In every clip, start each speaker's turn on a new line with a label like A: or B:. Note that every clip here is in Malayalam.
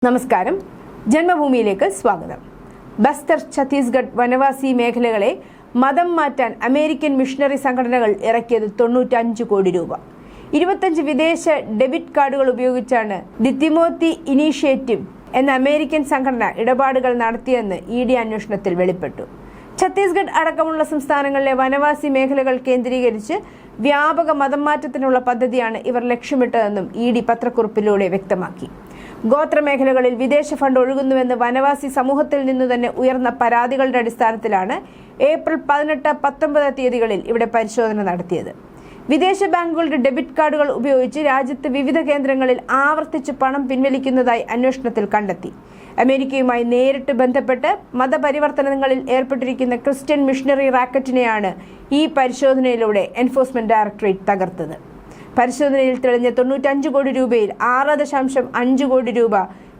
A: നമസ്കാരം, ജന്മഭൂമിയിലേക്ക് സ്വാഗതം. ബസ്തർ, ഛത്തീസ്ഗഡ് വനവാസി മേഖലകളെ മതം മാറ്റാൻ അമേരിക്കൻ മിഷണറി സംഘടനകൾ ഇറക്കിയത് 95 കോടി രൂപ. 25 വിദേശ ഡെബിറ്റ് കാർഡുകൾ ഉപയോഗിച്ചാണ് ദി തിമോത്തി ഇനീഷ്യേറ്റീവ് എന്ന അമേരിക്കൻ സംഘടന ഇടപാടുകൾ നടത്തിയെന്ന് ഇഡി അന്വേഷണത്തിൽ വെളിപ്പെട്ടു. ഛത്തീസ്ഗഡ് അടക്കമുള്ള സംസ്ഥാനങ്ങളിലെ വനവാസി മേഖലകൾ കേന്ദ്രീകരിച്ച് വ്യാപക മതം മാറ്റത്തിനുള്ള പദ്ധതിയാണ് ഇവർ ലക്ഷ്യമിട്ടതെന്നും ഇഡി പത്രക്കുറിപ്പിലൂടെ വ്യക്തമാക്കി. ഗോത്രമേഖലകളിൽ വിദേശ ഫണ്ട് ഒഴുകുന്നുവെന്ന് വനവാസി സമൂഹത്തിൽ നിന്നു തന്നെ ഉയർന്ന പരാതികളുടെ അടിസ്ഥാനത്തിലാണ് ഏപ്രിൽ 18-19 തീയതികളിൽ ഇവിടെ പരിശോധന നടത്തിയത്. വിദേശ ബാങ്കുകളുടെ ഡെബിറ്റ് കാർഡുകൾ ഉപയോഗിച്ച് രാജ്യത്ത് വിവിധ കേന്ദ്രങ്ങളിൽ ആവർത്തിച്ച് പണം പിൻവലിക്കുന്നതായി അന്വേഷണത്തിൽ കണ്ടെത്തി. അമേരിക്കയുമായി നേരിട്ട് ബന്ധപ്പെട്ട് മതപരിവർത്തനങ്ങളിൽ ഏർപ്പെട്ടിരിക്കുന്ന ക്രിസ്ത്യൻ മിഷണറി റാക്കറ്റിനെയാണ് ഈ പരിശോധനയിലൂടെ എൻഫോഴ്സ്മെന്റ് ഡയറക്ടറേറ്റ് തകർത്തത്. പരിശോധനയിൽ തെളിഞ്ഞ 95 കോടി രൂപയിൽ 6.5 കോടി രൂപ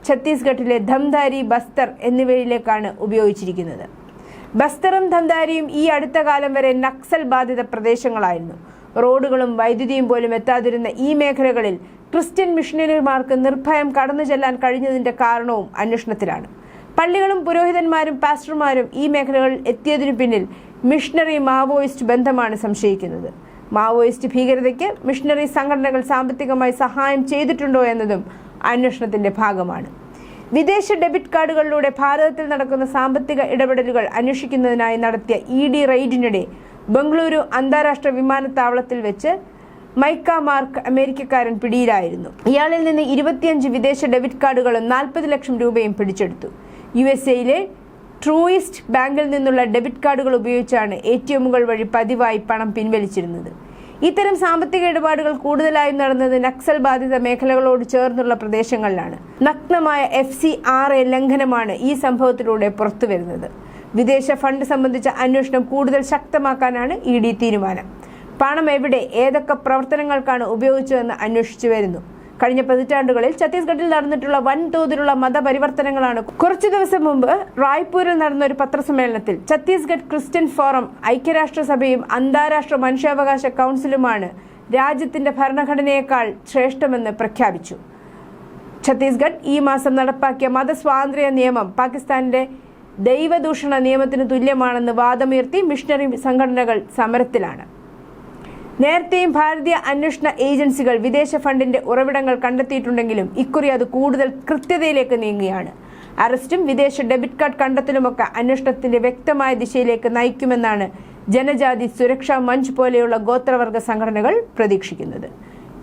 A: ഛത്തീസ്ഗഡിലെ ധംതാരി, ബസ്തർ എന്നിവയിലേക്കാണ് ഉപയോഗിച്ചിരിക്കുന്നത്. ബസ്തറും ധംതാരിയും ഈ അടുത്ത കാലം വരെ നക്സൽ ബാധിത പ്രദേശങ്ങളായിരുന്നു. റോഡുകളും വൈദ്യുതിയും പോലും എത്താതിരുന്ന ഈ മേഖലകളിൽ ക്രിസ്ത്യൻ മിഷണറിമാർക്ക് നിർഭയം കടന്നു ചെല്ലാൻ കഴിഞ്ഞതിന്റെ കാരണവും അന്വേഷണത്തിലാണ്. പള്ളികളും പുരോഹിതന്മാരും പാസ്റ്റർമാരും ഈ മേഖലകളിൽ എത്തിയതിനു പിന്നിൽ മിഷണറി മാവോയിസ്റ്റ് ബന്ധമാണ് സംശയിക്കുന്നത്. മാവോയിസ്റ്റ് ഭീകരതയ്ക്ക് മിഷണറി സംഘടനകൾ സാമ്പത്തികമായി സഹായം ചെയ്തിട്ടുണ്ടോ എന്നതും അന്വേഷണത്തിന്റെ ഭാഗമാണ്. വിദേശ ഡെബിറ്റ് കാർഡുകളിലൂടെ ഭാരതത്തിൽ നടക്കുന്ന സാമ്പത്തിക ഇടപെടലുകൾ അന്വേഷിക്കുന്നതിനായി നടത്തിയ ഇഡി റെയ്ഡിനിടെ ബംഗളൂരു അന്താരാഷ്ട്ര വിമാനത്താവളത്തിൽ വെച്ച് മൈക്ക മാർക്ക് അമേരിക്കക്കാരൻ പിടിയിലായിരുന്നു. ഇയാളിൽ നിന്ന് 25 വിദേശ ഡെബിറ്റ് കാർഡുകളും 40 ലക്ഷം രൂപയും പിടിച്ചെടുത്തു. USA ട്രൂയിസ്റ്റ് ബാങ്കിൽ നിന്നുള്ള ഡെബിറ്റ് കാർഡുകൾ ഉപയോഗിച്ചാണ് ATMകൾ വഴി പതിവായി പണം പിൻവലിച്ചിരുന്നത്. ഇത്തരം സാമ്പത്തിക ഇടപാടുകൾ കൂടുതലായും നടന്നത് നക്സൽ ബാധിത മേഖലകളോട് ചേർന്നുള്ള പ്രദേശങ്ങളിലാണ്. നഗ്നമായ FCRA ലംഘനമാണ് ഈ സംഭവത്തിലൂടെ പുറത്തുവരുന്നത്. വിദേശ ഫണ്ട് സംബന്ധിച്ച അന്വേഷണം കൂടുതൽ ശക്തമാക്കാനാണ് ഇഡി തീരുമാനം. പണം എവിടെ, ഏതൊക്കെ പ്രവർത്തനങ്ങൾക്കാണ് ഉപയോഗിച്ചതെന്ന് അന്വേഷിച്ചു വരുന്നു. കഴിഞ്ഞ പതിറ്റാണ്ടുകളിൽ ഛത്തീസ്ഗഡിൽ നടന്നിട്ടുള്ള വൻതോതിലുള്ള മതപരിവർത്തനങ്ങളാണ്. കുറച്ചു ദിവസം മുമ്പ് റായ്പൂരിൽ നടന്ന ഒരു പത്രസമ്മേളനത്തിൽ ഛത്തീസ്ഗഡ് ക്രിസ്ത്യൻ ഫോറം, ഐക്യരാഷ്ട്രസഭയും അന്താരാഷ്ട്ര മനുഷ്യാവകാശ കൗൺസിലുമാണ് രാജ്യത്തിന്റെ ഭരണഘടനയേക്കാൾ ശ്രേഷ്ഠമെന്ന് പ്രഖ്യാപിച്ചു. ഛത്തീസ്ഗഡ് ഈ മാസം നടപ്പാക്കിയ മതസ്വാതന്ത്ര്യ നിയമം പാകിസ്ഥാന്റെ ദൈവദൂഷണ നിയമത്തിന് തുല്യമാണെന്ന് വാദമുയർത്തി മിഷണറി സംഘടനകൾ സമരത്തിലാണ്. നേരത്തെയും ഭാരതീയ അന്വേഷണ ഏജൻസികൾ വിദേശ ഫണ്ടിന്റെ ഉറവിടങ്ങൾ കണ്ടെത്തിയിട്ടുണ്ടെങ്കിലും ഇക്കുറി അത് കൂടുതൽ കൃത്യതയിലേക്ക് നീങ്ങുകയാണ്. അറസ്റ്റും വിദേശ ഡെബിറ്റ് കാർഡ് കണ്ടെത്തലുമൊക്കെ അന്വേഷണത്തിന്റെ വ്യക്തമായ ദിശയിലേക്ക് നയിക്കുമെന്നാണ് ജനജാതി സുരക്ഷാ മഞ്ച് പോലെയുള്ള ഗോത്രവർഗ സംഘടനകൾ പ്രതീക്ഷിക്കുന്നത്.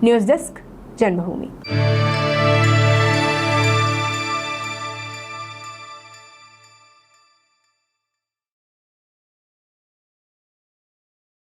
A: News desk, Janmabhumi.